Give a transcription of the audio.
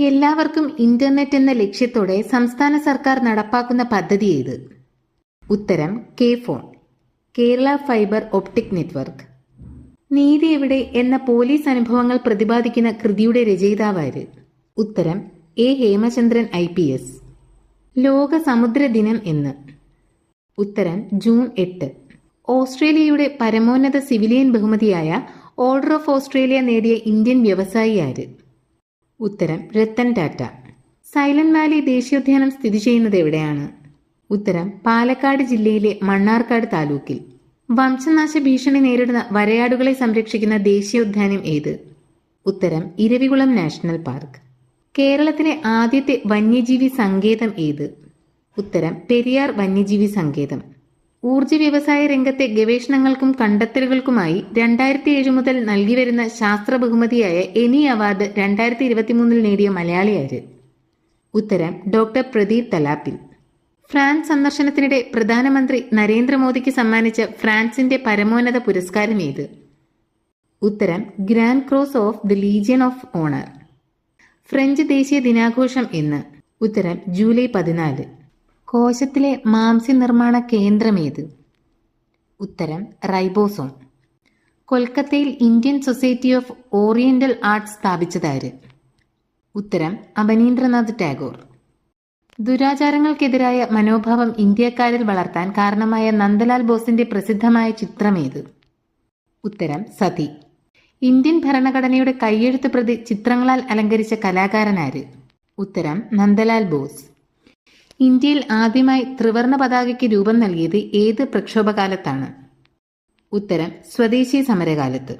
എല്ലാവർക്കും ഇന്റർനെറ്റ് എന്ന ലക്ഷ്യത്തോടെ സംസ്ഥാന സർക്കാർ നടപ്പാക്കുന്ന പദ്ധതി ഏത്? ഉത്തരം K phone, Kerala fibre optic network. നീതി എവിടെ എന്ന പോലീസ് അനുഭവങ്ങൾ പ്രതിപാദിക്കുന്ന കൃതിയുടെ രചയിതാവാര്? ഉത്തരം എ ഹേമചന്ദ്രൻ IPS. ലോക സമുദ്ര ദിനം എന്ന്? ഉത്തരം ജൂൺ 8. ഓസ്ട്രേലിയയുടെ പരമോന്നത സിവിലിയൻ ബഹുമതിയായ ഓർഡർ ഓഫ് ഓസ്ട്രേലിയ നേടിയ ഇന്ത്യൻ വ്യവസായി ആര്? ഉത്തരം രത്തൻ ടാറ്റ. സൈലന്റ് വാലി ദേശീയോദ്യാനം സ്ഥിതി ചെയ്യുന്നത് എവിടെയാണ്? ഉത്തരം പാലക്കാട് ജില്ലയിലെ മണ്ണാർക്കാട് താലൂക്കിൽ. വംശനാശ ഭീഷണി നേരിടുന്ന വരയാടുകളെ സംരക്ഷിക്കുന്ന ദേശീയോദ്യാനം ഏത്? ഉത്തരം ഇരവികുളം നാഷണൽ പാർക്ക്. കേരളത്തിലെ ആദ്യത്തെ വന്യജീവി സങ്കേതം ഏത്? ഉത്തരം പെരിയാർ വന്യജീവി സങ്കേതം. ഊർജ്ജ വ്യവസായ രംഗത്തെ ഗവേഷണങ്ങൾക്കും കണ്ടെത്തലുകൾക്കുമായി 2007 മുതൽ നൽകിവരുന്ന ശാസ്ത്ര ബഹുമതിയായ എനി അവാർഡ് 2023 നേടിയ മലയാളിയാര്? ഉത്തരം ഡോക്ടർ പ്രദീപ് തലാപ്പിൽ. ഫ്രാൻസ് സന്ദർശനത്തിനിടെ പ്രധാനമന്ത്രി നരേന്ദ്രമോദിക്ക് സമ്മാനിച്ച ഫ്രാൻസിന്റെ പരമോന്നത പുരസ്കാരം ഏത്? ഉത്തരം grand cross of the legion of owner. French ദേശീയ ദിനാഘോഷം എന്ന്? ഉത്തരം ജൂലൈ 14. കോശത്തിലെ മാംസ്യ നിർമ്മാണ കേന്ദ്രമേത്? ഉത്തരം റൈബോസോം. കൊൽക്കത്തയിൽ Indian society of oriental arts സ്ഥാപിച്ചതാര്? ഉത്തരം അബനീന്ദ്രനാഥ് ടാഗോർ. ദുരാചാരങ്ങൾക്കെതിരായ മനോഭാവം ഇന്ത്യക്കാരിൽ വളർത്താൻ കാരണമായ നന്ദലാൽ ബോസിന്റെ പ്രസിദ്ധമായ ചിത്രമേത്? ഉത്തരം സതി. ഇന്ത്യൻ ഭരണഘടനയുടെ കയ്യെഴുത്ത് പ്രതി ചിത്രങ്ങളാൽ അലങ്കരിച്ച കലാകാരനാര്? ഉത്തരം നന്ദലാൽ ബോസ്. ഇന്ത്യയിൽ ആദ്യമായി ത്രിവർണ പതാകയ്ക്ക് രൂപം നൽകിയത് ഏത് പ്രക്ഷോഭകാലത്താണ്? ഉത്തരം സ്വദേശി സമരകാലത്ത്.